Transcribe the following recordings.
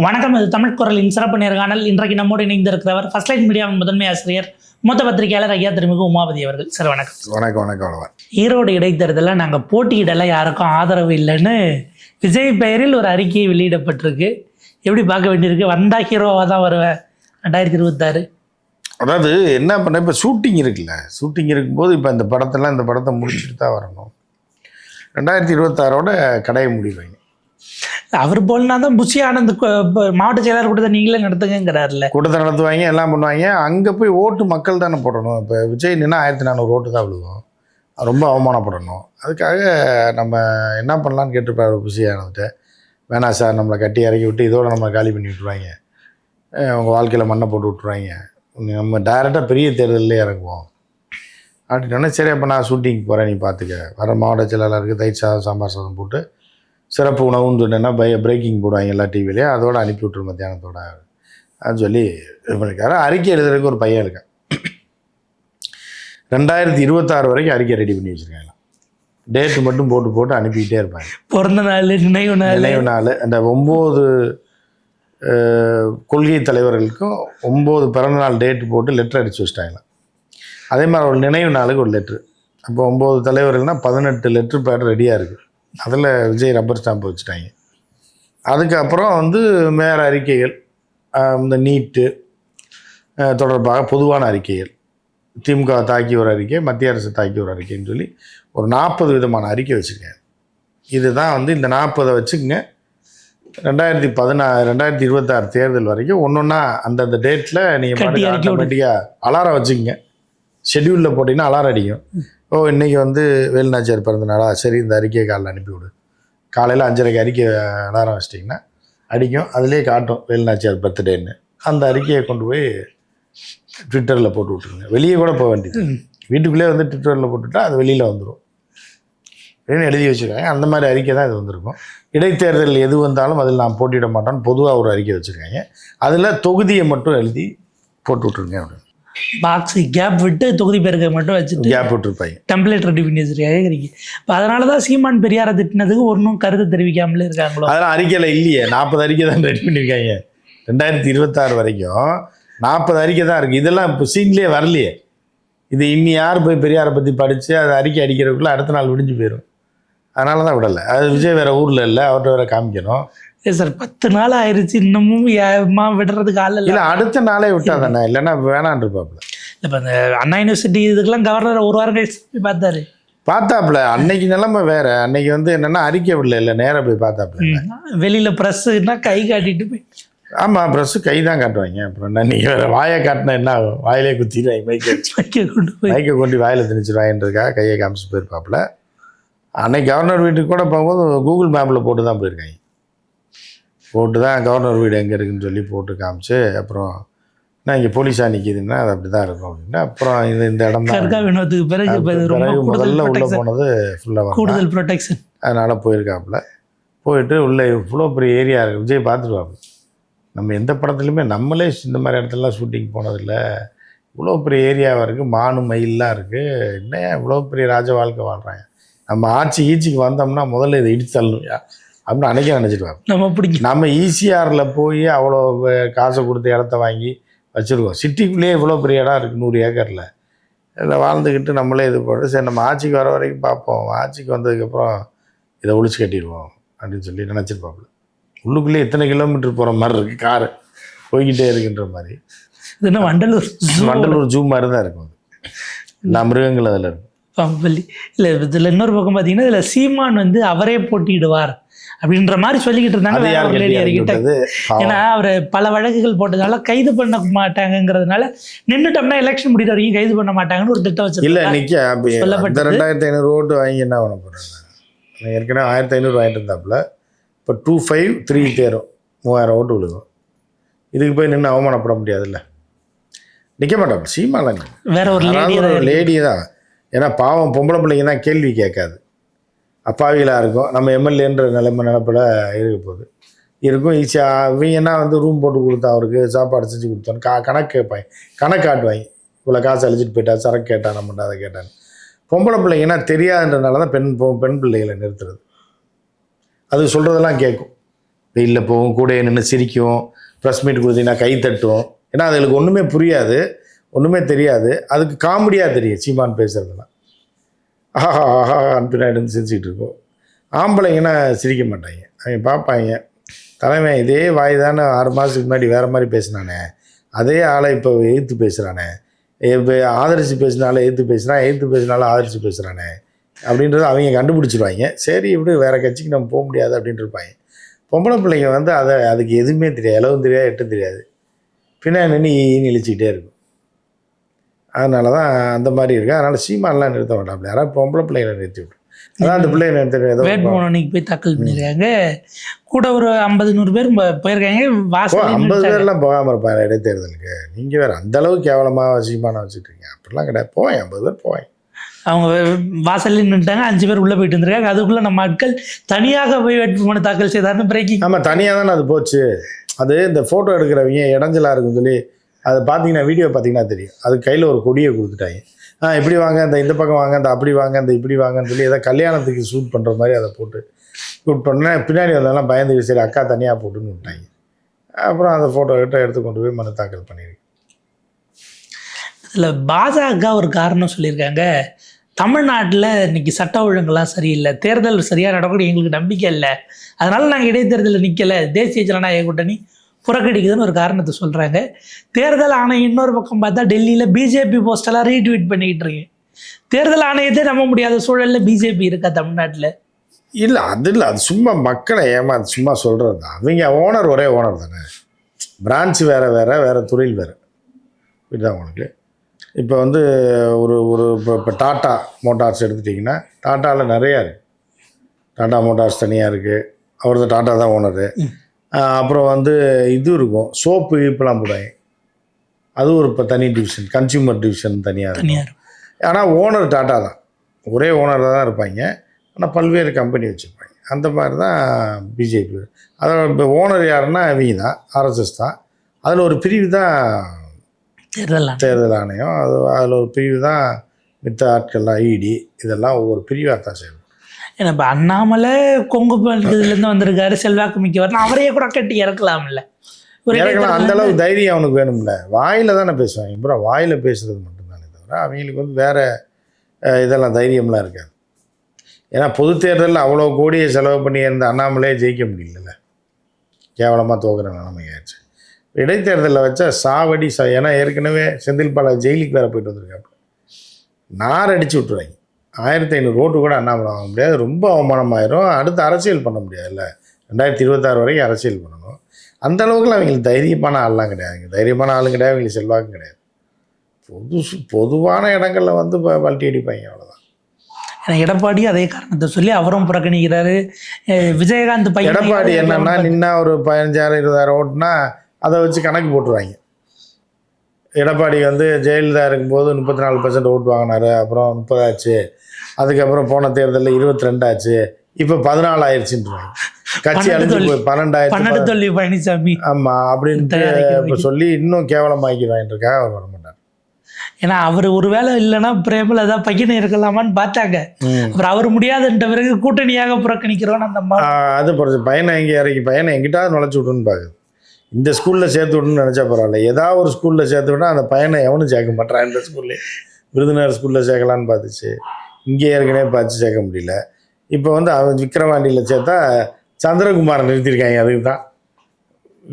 வணக்கம். இது தமிழ் குரலின் சிறப்பு நேர்காணல். இன்றைக்கு நம்மோடு இணைந்திருக்கிறவர் ஃபர்ஸ்ட் லைன் மீடியாவின் முதன்மை ஆசிரியர் மூத்த பத்திரிகையாளர் ஐயா திருமிகு உமாபதி அவர்கள். சார் வணக்கம். வணக்கம். ஈரோடு இடைத்தேர்தலில் நாங்கள் போட்டியிடலை, யாருக்கும் ஆதரவு இல்லைன்னு விஜய் பெயரில் ஒரு அறிக்கை வெளியிடப்பட்டிருக்கு. எப்படி பார்க்க வேண்டியிருக்கு? வந்தா ஹீரோவாக தான் வருவேன் 2026. அதாவது என்ன பண்ண, இப்போ ஷூட்டிங் இருக்குல்ல, ஷூட்டிங் இருக்கும்போது இப்போ இந்த படத்தை முடிச்சுட்டு தான் வரணும். 2026 கடையை முடிவாங்க. அவர் போலனா தான் புஷி ஆனந்த் மாவட்ட செயலாளர் கூட்டத்தை நீங்களே நடத்துங்கிறாருல. கூட்டத்தை நடத்துவாங்க, எல்லாம் பண்ணுவாங்க. அங்கே போய் ஓட்டு மக்கள் தானே போடணும். இப்போ விஜய் நின்னா 1400 ஓட்டு தான் விழுகும். ரொம்ப அவமானப்படணும். அதுக்காக நம்ம என்ன பண்ணலான்னு கேட்டுருப்பாரு புஷி ஆனந்த்கிட்ட. வேணாம் சார், நம்மளை கட்டி இறக்கி விட்டு இதோட நம்மளை காலி பண்ணி விட்டுருவாங்க, உங்கள் வாழ்க்கையில் மண்ணை போட்டு விட்டுருவாங்க, நம்ம டைரெக்டாக பெரிய தேர்தலில் இறங்குவோம் அப்படின்னா, சரி அப்போ நான் ஷூட்டிங் போகிறேன், நீ பார்த்துக்க. வர மாவட்ட செயலாளருக்கு தயிர் சாதம் சாம்பார் சாதம் போட்டு சிறப்பு உணவுன்னு சொன்னேன்னா பிரேக்கிங் போடுவாங்க எல்லா டிவிலையும், அதோடு அனுப்பி விட்டுரு மத்தியானத்தோட அப்படின்னு சொல்லி இது பண்ணியிருக்காரு. அறிக்கை எழுதுறதுக்கு ஒரு பையன் இருக்கேன். 2026 வரைக்கும் அறிக்கை ரெடி பண்ணி வச்சுருக்காங்க. டேட்டு மட்டும் போட்டு அனுப்பிக்கிட்டே இருப்பாங்க. பிறந்த நாள், நினைவு நாள், அந்த 9 கொள்கை தலைவர்களுக்கும் 9 பிறந்தநாள் டேட்டு போட்டு லெட்டர் அடித்து வச்சிட்டாங்களாம். அதே மாதிரி ஒரு நினைவு நாளுக்கு ஒரு லெட்ரு. அப்போ 9 தலைவர்கள்னால் 18 லெட்ரு பேட் ரெடியாக இருக்குது. அதில் விஜய் ரப்பர் ஸ்டாம்ப் வச்சுட்டாங்க. அதுக்கப்புறம் வேறு அறிக்கைகள், இந்த நீட்டு தொடர்பாக பொதுவான அறிக்கைகள், திமுக தாக்கி ஒரு அறிக்கை, மத்திய அரசு தாக்கி ஒரு அறிக்கைன்னு சொல்லி ஒரு 40 விதமான அறிக்கை வச்சுருக்கேன். இதுதான் இந்த 40 வச்சுக்கங்க. 2026 தேர்தல் வரைக்கும் ஒன்றா அந்தந்த டேட்டில் நீங்கள் ஆட்டோமேட்டிக்காக அலாரம் வச்சுக்கோங்க. ஷெட்யூலில் போட்டிங்கன்னா அலாரம் அடிக்கும். இன்றைக்கி வேலுநாச்சியார் பிறந்தனாலா, சரி இந்த அறிக்கையை காலையில் அனுப்பிவிடு. காலையில் 5:30 அறிக்கை அலாரம் வச்சிட்டிங்கன்னா அடிக்கும். அதிலே காட்டும் வேலுநாச்சியார் பர்த்டேன்னு. அந்த அறிக்கையை கொண்டு போய் ட்விட்டரில் போட்டு விட்ருங்க. வெளியே கூட போக வேண்டியது, வீட்டுக்குள்ளே ட்விட்டரில் போட்டுவிட்டா அது வெளியில் வந்துடும் அப்படின்னு எழுதி வச்சுருக்காங்க. அந்த மாதிரி அறிக்கை தான் இது வந்திருக்கும். இடைத்தேர்தல் எது வந்தாலும் அதில் நான் போட்டியிட மாட்டோன்னு பொதுவாக ஒரு அறிக்கை வச்சுருக்காங்க. அதில் தொகுதியை மட்டும் எழுதி போட்டு விட்ருங்க அப்படின்னு. பாக்ஸ் கேப் விட்டு தொகுதி பேருக்கு மட்டும் வச்சுட்டு கேப் விட்டுருப்பாங்க. டெம்ப்ளேட் ரெடி பண்ணி வச்சிருக்காங்க. இப்போ அதனால தான் சீமான் பெரியாரை திட்டினதுக்கு ஒன்றும் கருத்து தெரிவிக்காமலே இருக்காங்களோ? அதெல்லாம் அறிக்கையில் இல்லையே. 40 அறிக்கை தான் ரெடி பண்ணியிருக்காங்க. 2026 வரைக்கும் 40 அறிக்கை தான் இருக்குது. இதெல்லாம் இப்போ சீன்லேயே வரலையே. இது இன்னி யார் போய் பெரியாரை பற்றி படித்து அதை அறிக்கை அடிக்கிறதுக்குள்ளே அடுத்த நாள் விடிஞ்சு போயிடும். அதனால தான் விடலை. அது விஜய் வேறு ஊரில் இல்லை, அவர்கிட்ட வேறு காமிக்கணும். சார் 10 நாள் ஆயிடுச்சு, இன்னமும் விடுறதுக்கு ஆள் இல்லை. அடுத்த நாளே விட்டா தானே, இல்லைன்னா வேணான் இருப்பாப்புல. இப்போ இந்த அண்ணா யூனிவர்சிட்டி இதுக்கெல்லாம் கவர்னர் 1 வாரம் கழிச்சு பார்த்தாப்புல. அன்னைக்கு நிலைமை வேற. அன்னைக்கு என்னன்னா அறிக்கை விடல, இல்லை நேராக போய் பார்த்தாப்புல. வெளியில் ப்ரெஸ்ஸுன்னா கை காட்டிட்டு போய். ஆமாம், ப்ரெஸ்ஸு கை தான் காட்டுவாங்க. அப்புறம் என்ன, நீங்கள் வேறு வாயை காட்டினா என்ன ஆகும்? வாயிலே குத்திடுவாங்க. மைக்கை கொண்டு வாயில் திணிச்சிடுவாங்கன்றதுக்காக கையை காமிச்சு போயிருப்பாப்புல. அன்னைக்கு கவர்னர் வீட்டுக்கு கூட போகும்போது கூகுள் மேப்பில் போட்டு தான் போயிருக்காங்க. போட்டு தான் கவர்னர் வீடு எங்கே இருக்குதுன்னு சொல்லி போட்டு காமிச்சு, அப்புறம் நான் இங்கே போலீஸாக நிற்கிதுன்னா அது அப்படி தான் இருக்கும் அப்படின்னா, அப்புறம் இந்த இடம் தான் வினோத்துக்கு பிறகு முதல்ல உள்ளே போனது ஃபுல்லாக கூடுதல் ப்ரொடெக்ஷன். அதனால் போயிருக்காப்புல. போயிட்டு உள்ளே இவ்வளோ பெரிய ஏரியா இருக்குது. விஜய் பார்த்துருவாப்புல. நம்ம எந்த படத்துலையுமே நம்மளே இந்த மாதிரி இடத்துலலாம் ஷூட்டிங் போனதில்லை. இவ்வளோ பெரிய ஏரியாவாக இருக்குது, மானு மயிலெலாம் இருக்குது. என்ன இவ்வளோ பெரிய ராஜ வாழ்க்கை வாழ்கிறாங்க. நம்ம ஈச்சிக்கு வந்தோம்னா முதல்ல இதை இடிச்சு தள்ளணும்யா அப்படின்னு அன்றைக்கே நினச்சிடுவாங்க. நம்ம ஈசிஆரில் போய் அவ்வளோ காசை கொடுத்து இடத்த வாங்கி வச்சுருக்கோம். சிட்டிக்குள்ளேயே இவ்வளோ பெரிய இடம் இருக்குது, 100 ஏக்கரில். இதில் வாழ்ந்துக்கிட்டு நம்மளே இது போட்டு, சரி நம்ம ஆட்சிக்கு வர வரைக்கும் பார்ப்போம், ஆட்சிக்கு வந்ததுக்கப்புறம் இதை ஒழிச்சு கட்டிடுவோம் அப்படின்னு சொல்லி நினச்சிருப்பாப்புல. உள்ளுக்குள்ளே எத்தனை கிலோமீட்டர் போகிற மாதிரி இருக்குது, காரு போய்கிட்டே இருக்குன்ற மாதிரி. இதுனா வண்டலூர் ஜூ மாதிரி தான் இருக்கும். எல்லா மிருகங்கள் அதில் இருக்கும். இல்லை, இதில் இன்னொரு பக்கம் பார்த்தீங்கன்னா, இதில் சீமான் அவரே போட்டியிடுவார் அப்படின்ற மாதிரி சொல்லிக்கிட்டு இருந்தாங்க. ஏன்னா அவர் பல வழக்குகள் போட்டதுனால கைது பண்ண மாட்டாங்கிறதுனால நின்றுட்டோம்னா எலெக்ஷன் முடிகிற வரைக்கும் கைது பண்ண மாட்டாங்கன்னு ஒரு திட்டம் வச்சு. இல்லை நிற்க 2500 ஓட்டு வாங்கி என்ன பண்ண போகிறாங்க? ஏற்கனவே 1500 வாங்கிட்டு இருந்தாப்புல. இப்போ 253 தேரும் 3000 ஓட்டு விழுகும். இதுக்கு போய் நின்று அவமானப்பட முடியாதுல்ல. நிற்க மாட்டாப்புல சீமான். வேற ஒரு லேடி தான். ஏன்னா பாவம் பொம்பளை பிள்ளைங்க தான் கேள்வி கேட்காது, அப்பாவிகளாக இருக்கும். நம்ம எம்எல்ஏன்ற நினப்பில் இருக்க போகுது இருக்கும். ஈஸியாக இவங்கன்னா ரூம் போட்டு கொடுத்தா, அவருக்கு சாப்பாடு செஞ்சு கொடுத்தோன்னு கணக்கு கேட்பாங்க, கணக்கு காட்டுவாங்க. இவ்வளோ காசு அழிச்சிட்டு போயிட்டா, சரக்கு கேட்டான், நம்மகிட்ட அதை கேட்டான்னு. பொம்பளை பிள்ளைங்கன்னா தெரியாதுன்றதுனால தான் பெண் பிள்ளைகளை நிறுத்துறது. அது சொல்கிறதெல்லாம் கேட்கும். வெயிலில் போகும், கூட நின்று சிரிக்கும், ப்ரெஸ் மீட் கொடுத்தீங்கன்னா கை தட்டும். ஏன்னா அதுகளுக்கு ஒன்றுமே புரியாது, ஒன்றுமே தெரியாது. அதுக்கு காமெடியாக தெரியும் சீமான் பேசுகிறதுலாம். ஆஹா ஆஹா பின்னாடி சிரிச்சிக்கிட்டு இருக்கும். ஆம்பளைங்கன்னா சிரிக்க மாட்டாங்க. அவங்க பார்ப்பாங்க, தலைமை இதே வாய் தானே 6 மாதத்துக்கு முன்னாடி வேறு மாதிரி பேசினானே, அதே ஆளை இப்போ எதிர்த்து பேசுகிறானே, இப்போ ஆதரித்து பேசினாலும் எதிர்த்து பேசுகிறான், எதிர்த்து பேசினாலும் ஆதரித்து பேசுகிறானே அப்படின்றத அவங்க கண்டுபிடிச்சிருவாங்க. சரி இப்படி வேறு கட்சிக்கு நம்ம போக முடியாது அப்படின்ட்டு இருப்பாங்க. பொம்பளை பிள்ளைங்க வந்து அதுக்கு எதுவுமே தெரியாது, இலவும் தெரியாது, எட்டும் தெரியாது, பின்னாடி நின்று இழிச்சிக்கிட்டே இருக்கும். அதனால தான் அந்த மாதிரி இருக்குது. அதனால் சீமானெலாம் நிறுத்த மாட்டாப்புல, யாராவது பொம்பளை பிள்ளைங்களை நிறுத்தி விட்டு அதான் அந்த பிள்ளைங்க நிறுத்த வேட்புமனு அன்னைக்கு போய் தாக்கல் பண்ணியிருக்காங்க. கூட ஒரு 50-100 பேர் போயிருக்காங்க. 50 பேர்லாம் போகாமல் இருப்பாங்க இடைத்தேர்தலுக்கு. நீங்கள் வேறு அந்த அளவுக்கு கேவலமாக சீமானை வச்சுட்ருக்கீங்க. அப்படிலாம் கிடையாது. போவேன் 50 பேர் போவேன். அவங்க வாசல்ல நின்றுட்டாங்க, 5 பேர் உள்ளே போயிட்டு இருந்திருக்காங்க. அதுக்குள்ளே நம்ம ஆட்கள் தனியாக போய் வேட்புமனு தாக்கல் செய்தார்னு பிரேக்கிங். ஆமாம், தனியாக தானே அது போச்சு. அது இந்த ஃபோட்டோ எடுக்கிறவங்க இடைஞ்சலாக இருக்குன்னு சொல்லி அது பார்த்தீங்கன்னா, வீடியோ பார்த்தீங்கன்னா தெரியும். அது கையில் ஒரு கொடியை கொடுத்துட்டாங்க. இப்படி வாங்க, இந்த பக்கம் வாங்க, அப்படி வாங்க, இப்படி வாங்கன்னு சொல்லி ஏதோ கல்யாணத்துக்கு ஷூட் பண்ணுற மாதிரி அதை போட்டு ஷூட் பண்ணேன். பின்னாடி வந்ததெல்லாம் பயந்து சரி அக்கா தனியாக போட்டுன்னு விட்டாங்க. அப்புறம் அந்த ஃபோட்டோ எடுத்து கொண்டு போய் மனு தாக்கல் பண்ணியிருக்கு. இதில் பாஜக ஒரு காரணம் சொல்லியிருக்காங்க, தமிழ்நாட்டில் இன்னைக்கு சட்ட ஒழுங்கெல்லாம் சரியில்லை, தேர்தல் சரியாக நடக்கக்கூடிய எங்களுக்கு நம்பிக்கை இல்லை, அதனால் நாங்கள் இடைத்தேர்தலில் நிற்கலை, தேசிய ஜனநாயக கூட்டணி புறக்கணிக்குதுன்னு ஒரு காரணத்தை சொல்கிறாங்க. தேர்தல் ஆணையம் இன்னொரு பக்கம் பார்த்தா டெல்லியில் பிஜேபி போஸ்டெல்லாம் ரீட்வீட் பண்ணிக்கிட்டு இருக்கு. தேர்தல் ஆணையத்தை நம்ப முடியாத சூழலில் பிஜேபி இருக்கா தமிழ்நாட்டில்? இல்லை, அது இல்லை, அது சும்மா மக்களை சும்மா சொல்கிறது தான். அவங்க ஓனர் ஒரே ஓனர் தானே, பிரான்ச் வேறு தொழில் வேறு. இதுதான் உங்களுக்கு இப்போ வந்து இப்போ டாட்டா மோட்டார்ஸ் எடுத்துட்டிங்கன்னா, டாட்டாவில் நிறையா இருக்குது. டாட்டா மோட்டார்ஸ் தனியாக இருக்குது, அவரது டாட்டா தான் ஓனரு. அப்புறம் வந்து இது இருக்கும், சோப்பு இப்பெல்லாம் போடுவாங்க, அது ஒரு இப்போ தனி டிவிஷன், கன்சியூமர் டிவிஷன் தனியாக இருக்கும். ஆனால் ஓனர் டாட்டா தான், ஒரே ஓனர் தான் இருப்பாங்க. ஆனால் பல்வேறு கம்பெனி வச்சுருப்பாங்க. அந்த மாதிரி தான் பிஜேபி. அதில் இப்போ ஓனர் யாருன்னா இவங்க தான், ஆர்எஸ்எஸ் தான். அதில் ஒரு பிரிவு தான் தேர்தல் ஆணையம். அதில் ஒரு பிரிவு தான் மித்த ஆட்கள்லாம், இடி, இதெல்லாம் ஒவ்வொரு பிரிவாக தான் செய்யணும். ஏன்னா இப்போ அண்ணாமலை கொங்கு இதுலேருந்து வந்திருக்காரு, செல்வாக்கு மிக்கவர், அவரையே கூட கட்டி இறக்கலாம்ல. இறக்கலாம், அந்தளவுக்கு தைரியம் அவனுக்கு வேணும்ல. வாயில் தானே பேசுவாங்க, அப்புறம் வாயில் பேசுகிறது மட்டும்தானே தவிர அவங்களுக்கு வந்து வேறு இதெல்லாம் தைரியம்லாம் இருக்காது. ஏன்னா பொது தேர்தலில் அவ்வளோ கோடியை செலவு பண்ணி இருந்த அண்ணாமலையே ஜெயிக்க முடியல, கேவலமாக தோக்குற நிலைமை ஆயிடுச்சு. இடைத்தேர்தலில் வச்சா சாவடி ஏன்னா ஏற்கனவே செந்தில் பாலாஜி ஜெயிலுக்கு வேறு போயிட்டு வந்திருக்காப்புல, நார் அடித்து விட்டுருவாங்க. 1500 ஓட்டு கூட அண்ணாமலை வாங்க முடியாது, ரொம்ப அவமானமாயிரும். அடுத்து அரசியல் பண்ண முடியாதுல்ல, 2026 வரைக்கும் அரசியல் பண்ணணும். அந்த அளவுக்குலாம் அவங்களுக்கு தைரியமான ஆள்லாம் கிடையாதுங்க. தைரியமான ஆளும் கிடையாது, அவங்களுக்கு செல்வாக்கும் கிடையாது. பொதுவான இடங்களில் வந்து பல்ட்டி அடிப்பாங்க, அவ்வளோதான். ஏன்னா எடப்பாடி அதே காரணத்தை சொல்லி அவரும் புறக்கணிக்கிறாரு. விஜயகாந்த் பையன் எடப்பாடி என்னன்னா நின்னா ஒரு 15,000-20,000 ஓட்டுனா அதை வச்சு கணக்கு போட்டுருவாங்க. எடப்பாடி வந்து ஜெயலலிதா இருக்கும்போது 34% ஓட்டு வாங்கினாரு, அப்புறம் 30 ஆச்சு, அதுக்கப்புறம் போன தேர்தலில் 22 ஆச்சு, இப்போ 14 ஆயிடுச்சுன்றாங்க. கட்சி அழிஞ்சு போய் 12 பழனிசாமி ஆமாம் அப்படின்ட்டு இப்போ சொல்லி இன்னும் கேவலமாக்கிடுவான்ட்டுருக்காக அவர் வரமாட்டார். ஏன்னா அவர் ஒரு வேலை இல்லைன்னா பிரேமலதா பையனை இருக்கலாமான்னு பார்த்தாங்க. அப்புறம் அவர் முடியாதுன்ற பிறகு கூட்டணியாக புறக்கணிக்கிறோன்னு அந்த அது பையனை எங்கே இறக்கி பையனை எங்கிட்டாவது நுழைச்சி விட்டுன்னு பார்க்குது. இந்த ஸ்கூலில் சேர்த்து விட்டுன்னு நினச்சா பரவாயில்ல, ஏதாவது ஒரு ஸ்கூலில் சேர்த்து விட்டால் அந்த பையனை எவனும் சேர்க்க மாட்டான். இந்த ஸ்கூல்லே விருதுநகர் ஸ்கூலில் சேர்க்கலான்னு பார்த்துச்சு, இங்கே ஏற்கனவே பார்த்து சேர்க்க முடியல. இப்போ வந்து அவன் விக்ரவாண்டியில் சேர்த்தா சந்திரகுமாரை நிறுத்தியிருக்காங்க. அதுக்கு தான்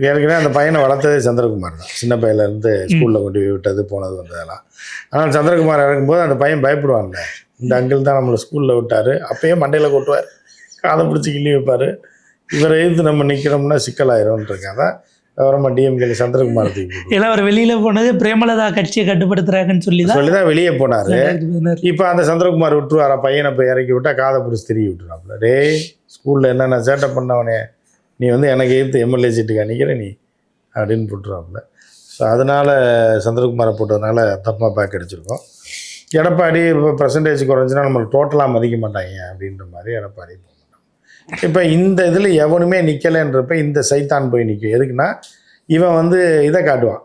ஏற்கனவே அந்த பையனை வளர்த்ததே சந்திரகுமார் தான், சின்ன பையன்லேருந்து ஸ்கூலில் கொண்டு போய் விட்டது போனது வந்ததெல்லாம். ஆனால் சந்திரகுமார் இறக்கும்போது அந்த பையன் பயப்படுவான்ல, இந்த அங்கிள் தான் நம்மளை ஸ்கூலில் விட்டார், அப்பயே மண்டையில் கொட்டுவார், காதை பிடிச்சி கிள்ளி வைப்பார், இவரை எதிர்த்து நம்ம நிற்கிறோம்னா சிக்கலாயிரும்ன்றிருக்காங்க. விவரமா டிஎம்கே சந்திரகுமார் ஏன்னா அவர் வெளியில போனது பிரேமலதா கட்சியை கட்டுப்படுத்துறாங்கன்னு சொல்லிதான் வெளியே போனாரு. இப்போ அந்த சந்திரகுமார் விட்டுருவாரா, பையனை போய் இறக்கி விட்டா காதை பிடிச்சி திரும்பி விட்டுருவாப்புல, டே ஸ்கூலில் என்னென்ன சேட்டை பண்ணவனே நீ வந்து எனக்கு எதிர்த்து எம்எல்ஏ சீட்டுக்கு அணிக்கிற நீ அப்படின்னு போட்டுருவாப்புல. ஸோ அதனால் சந்திரகுமாரை போட்டதுனால தப்பாக பேக் அடிச்சிருக்கோம். எடப்பாடி இப்போ பர்சன்டேஜ் குறைஞ்சினா நம்மளுக்கு டோட்டலாக மதிக்க மாட்டாங்க அப்படின்ற மாதிரி எடப்பாடி போக மாட்டாங்க. இப்போ இந்த இதில் எவனுமே நிற்கலைன்றப்ப இந்த சைத்தான் போய் நிற்கும். எதுக்குன்னா இவன் வந்து இதை காட்டுவான்,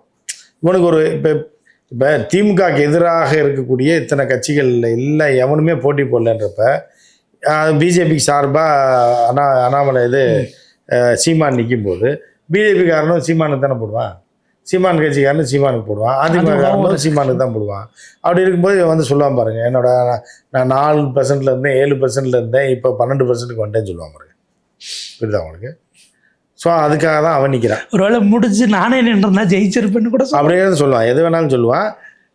இவனுக்கு ஒரு இப்போ திமுகவுக்கு எதிராக இருக்கக்கூடிய இத்தனை கட்சிகளில் இல்லை எவனுமே போட்டி போடலன்றப்ப பிஜேபிக்கு சார்பாக அண்ணாமலை இது சீமான் நிற்கும் போது பிஜேபிக்காரனும் சீமானுக்கு தானே போடுவான், சீமான் கட்சிக்காரனும் சீமானுக்கு போடுவான், அதிமுககாரனும் சீமானுக்கு தான் போடுவான். அப்படி இருக்கும்போது இவன் வந்து சொல்லுவான் பாருங்க, என்னோட நான் 4% இருந்தேன் 7% இருந்தேன் இப்போ 12%க்கு வந்துட்டேன்னு சொல்லுவான் பாருங்க. புரியுதா உங்களுக்கு? ஸோ அதுக்காக தான் அவன் நிற்கிறான். ஒருவேளை முடிச்சு நானே நின்றுனா ஜெயிச்சிருப்பேன்னு கூட அப்படியே சொல்லுவான், எது வேணாலும் சொல்லுவான்.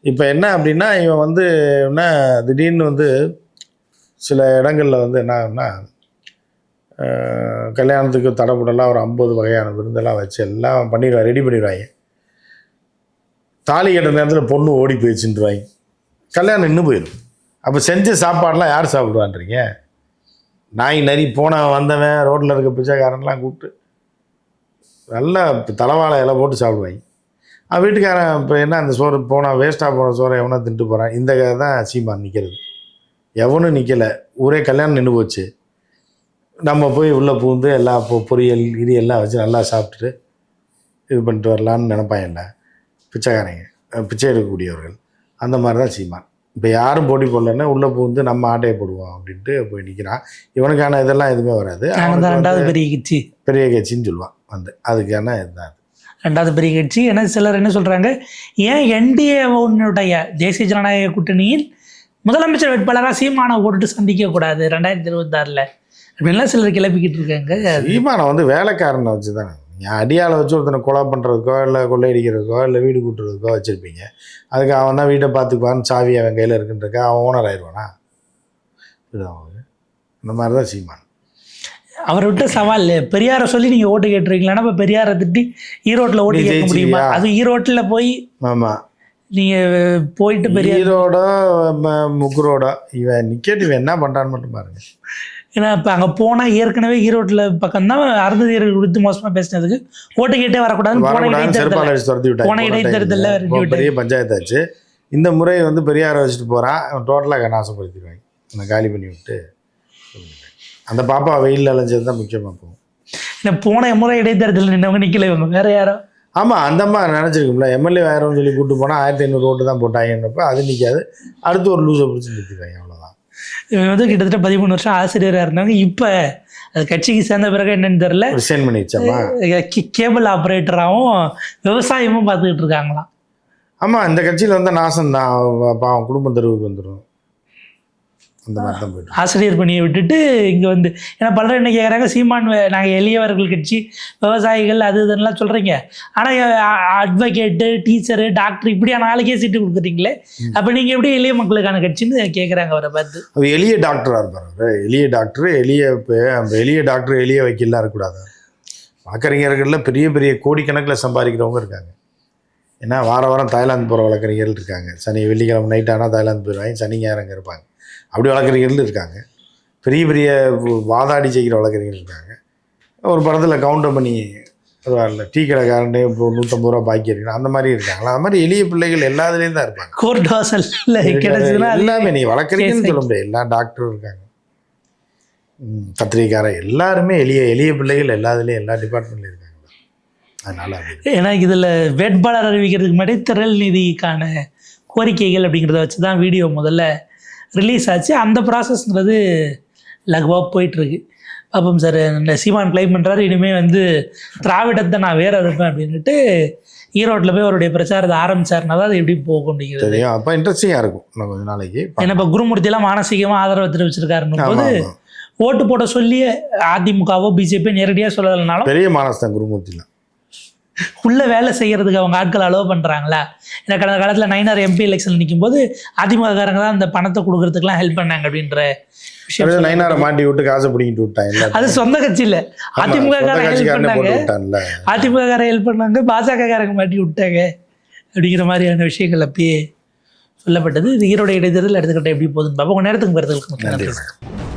இப்போ என்ன அப்படின்னா இவன் வந்து என்ன திடீர்னு வந்து சில இடங்களில் வந்து என்னன்னா கல்யாணத்துக்கு தடப்படலாம் ஒரு 50 வகையான விருந்தெல்லாம் வச்சு எல்லாம் பண்ணிடுவாங்க, ரெடி பண்ணிடுவாங்க. தாலி கட்ட நேரத்தில் பொண்ணு ஓடி போயிடுச்சுன்றாங்க, கல்யாணம் இன்னும் போயிடும். அப்போ செஞ்ச சாப்பாடெலாம் யார் சாப்பிடுவான்றீங்க? நாய் நரி போனவன் வந்தவன் ரோட்டில் இருக்க பிச்சைக்காரன்லாம் கூப்பிட்டு நல்லா தலைவாழை இலை போட்டு சாப்பிடுவாங்க. வீட்டுக்காரன் இப்போ என்ன அந்த சோறு போனால் வேஸ்ட்டாக போன சோறை எவனோ தின்ட்டு போகிறான். இந்த கதை தான் சீமான் நிற்கிறது. எவனும் நிற்கலை, ஊரே கல்யாணம் நின்று போச்சு. நம்ம போய் உள்ளே பூந்து எல்லா பொரியல் எல்லாம் வச்சு நல்லா சாப்பிட்டுட்டு இது பண்ணிட்டு வரலான்னு நினைப்பாங்கல்ல பிச்சைக்காரங்க, பிச்சை எடுக்கக்கூடியவர்கள். அந்த மாதிரி தான் சீமான். இப்போ யாரும் போட்டி போடலன்னா உள்ளே பூந்து நம்ம ஆட்டையை போடுவோம் அப்படின்ட்டு போய் நிற்கிறான். இவனுக்கான இதெல்லாம் எதுவுமே வராது. ரெண்டாவது பெரிய கட்சின்னு சொல்லுவான் வந்து, அதுக்கான இதுதான் ரெண்டாவது பெரிய கட்சி. ஏன்னா சிலர் என்ன சொல்கிறாங்க, ஏன் என்டிஏனுடைய தேசிய ஜனநாயக கூட்டணியில் முதலமைச்சர் வேட்பாளராக சீமானை போட்டுட்டு சந்திக்கக்கூடாது 2026 அப்படின்லாம் சிலர் கிளப்பிக்கிட்டு இருக்காங்க. சீமானை வந்து வேலைக்காரனை வச்சு தானே, அடியாளை வச்சு ஒருத்தனை கொலை பண்ணுறதுக்கோ இல்லை கொள்ளையடிக்கிறதுக்கோ இல்லை வீடு கூட்டுறதுக்கோ வச்சுருப்பீங்க. அதுக்கு அவன் தான் வீட்டை பார்த்துக்குவான்னு சாவி அவன் கையில் இருக்குன்றக்க அவன் ஓனர் ஆயிடுவானா? இந்த மாதிரி தான் சீமான். அவரை விட்ட சவால் பெரியாரை சொல்லி நீங்கள் ஓட்டு கேட்டுருக்கீங்களா? இப்போ பெரியாரை திட்டி ஈரோட்டில் ஓட்டு கேட்க முடியுமா? அது ஈரோட்டில் போய் ஆமாம் நீங்கள் போயிட்டு பெரிய ஈரோட முக்குரோட இவன் நிக்கெட் இவன் என்ன பண்ணுறான்னு மட்டும் பாருங்க. ஏன்னா இப்போ அங்கே போனால் ஏற்கனவே ஈரோட்டில் பக்கம்தான் அருந்ததியர்கள் குறித்து மோசமாக பேசினதுக்கு ஓட்டு கேட்டே வரக்கூடாதுன்னு போன இடைத்தேர்தலில் பெரிய பஞ்சாயத்தாச்சு. இந்த முறை வந்து பெரியாரை வச்சுட்டு போகிறான், டோட்டலாக நாசப்படுத்திடுவாங்க, நான் காலி பண்ணி விட்டு. அந்த பாப்பா வெயிலில் அலைஞ்சது தான் முக்கியமாக போகும். ஏன்னா போன முறை இடைத்தேர்தலில் நின்றவங்க நிற்கல, இவங்க வேற யாரோ. ஆமாம், அந்த மாதிரி நினச்சிருக்கும்ல, எம்எல்ஏ வேறோன்னு சொல்லி கூப்பிட்டு போனால் 1500 ஓட்டு தான் போட்டாங்கன்றப்ப அது நிற்காது, அடுத்து ஒரு லூஸை பிடிச்சி நிறுத்திடுவாங்க, அவ்வளோதான். இவங்க வந்து கிட்டத்தட்ட 13 வருஷம் ஆசிரியராக இருந்தாங்க. இப்போ அது கட்சிக்கு சேர்ந்த பிறகு என்னன்னு தெரியல, ரிசைன் பண்ணிடுச்சாமா, கேபிள் ஆப்ரேட்டராகவும் விவசாயமும் பார்த்துக்கிட்டு இருக்காங்களாம். ஆமாம், இந்த கட்சியில் வந்து நாசம் தான், அவன் குடும்பம் தெருவுக்கு வந்துடும். அந்த மாதிரி தான் போய்ட்டு ஆசிரியர் பணியை விட்டுட்டு இங்கே வந்து, ஏன்னா பலரும் என்ன கேட்குறாங்க, சீமான் நாங்கள் எளியவர்கள் கட்சி, விவசாயிகள் அது இதெல்லாம் சொல்கிறீங்க, ஆனால் அட்வொகேட்டு, டீச்சரு, டாக்டர் இப்படியான ஆளுக்கே சீட்டு கொடுக்குறீங்களே, அப்போ நீங்கள் எப்படி எளிய மக்களுக்கான கட்சின்னு கேட்குறாங்க அவரை பார்த்து. அவர் எளிய டாக்டராக இருப்பார், அவர் எளிய டாக்டர், எளிய டாக்டர் எளிய வைக்கலாம் இருக்கக்கூடாது. வழக்கறிஞர்களில் பெரிய பெரிய கோடிக்கணக்கில் சம்பாதிக்கிறவங்க இருக்காங்க. ஏன்னா வாரம் தாய்லாந்து போகிற வழக்கறிஞர்கள் இருக்காங்க, சனி வெள்ளிக்கிழமை நைட் ஆனால் தாய்லாந்து போயிடுவாங்க, சனி ஞாயிறங்க இருப்பாங்க. அப்படி வழக்கறிஞர்கள் இருக்காங்க, பெரிய பெரிய வாதாடி செய்கிற வழக்கறிஞர்கள் இருக்காங்க. ஒரு படத்தில் கவுண்டர் பண்ணி வருவார்ல, டீ கடைக்காரனே இப்போ 150 ரூபா பாக்கி இருக்கணும், அந்த மாதிரி இருக்காங்களா? அந்த மாதிரி எளிய பிள்ளைகள் எல்லாத்துலேயும் தான் இருப்பாங்க. கோர்ட் வாசல் எல்லாமே நீ வழக்கறிஞர்னு சொல்ல முடியாது, எல்லா டாக்டரும் இருக்காங்க, பத்திரிகைக்காரர் எல்லாருமே எளிய பிள்ளைகள் எல்லாத்துலேயும் எல்லா டிபார்ட்மெண்ட்லையும் இருக்காங்க. அதனால் ஏன்னா இதில் வேட்பாளர் அறிவிக்கிறதுக்கு முன்னாடி திரள் நிதிக்கான கோரிக்கைகள் அப்படிங்கிறத வச்சு தான் வீடியோ முதல்ல ரிலீஸ் ஆச்சு. அந்த ப்ராசஸ்ங்கிறது லகுவாக போயிட்டுருக்கு. பார்ப்போம் சார். இந்த சீமான் கிளைம் பண்ணுறாரு, இனிமேல் வந்து திராவிடத்தை நான் வேற இருப்பேன் அப்படின்ட்டு ஈரோட்டில் போய் அவருடைய பிரச்சாரத்தை ஆரம்பிச்சாருன்னா தான் அது எப்படி போகும் அப்படிங்கிறது. அப்போ இன்ட்ரெஸ்டிங்காக இருக்கும் இன்னும் கொஞ்சம் நாளைக்கு. ஏன்னா இப்போ குருமூர்த்தியெல்லாம் மானசீகமாக ஆதரவு தெரிவிச்சிருக்காருன்னும் போது ஓட்டு போட சொல்லி அதிமுகவோ பிஜேபி நேரடியாக சொல்லலைனாலும் பெரிய மானஸ்தான் குருமூர்த்திலாம் உள்ள வேலை செய்யறதுக்கு அவங்க ஆட்கள் அலோவ் பண்ணுறாங்களா? ஏன்னா கடந்த காலத்தில் நயினார் எம்பி எலெக்ஷன் நிற்கும் போது அதிமுககாரங்க தான் அந்த பணத்தை கொடுக்கறதுக்குலாம் ஹெல்ப் பண்ணாங்க அப்படின்ற விஷயம். நயினாரை மாட்டி விட்டு காசை பிடிக்கிட்டு விட்டாங்க. அது சொந்த கட்சி இல்லை, அதிமுககாரங்க ஹெல்ப் பண்ணாங்க, அதிமுககாரங்க ஹெல்ப் பண்ணாங்க, பாஜககாரங்க மாட்டி விட்டாங்க அப்படிங்கிற மாதிரியான விஷயங்கள் அப்பயே சொல்லப்பட்டது. இது ஈரோடு இடைத்தேர்தல் அடுத்த கட்டம் எப்படி போகுதுன்னு பார்ப்போம். உங்கள் நேரத்துக்கு வருதுக்கு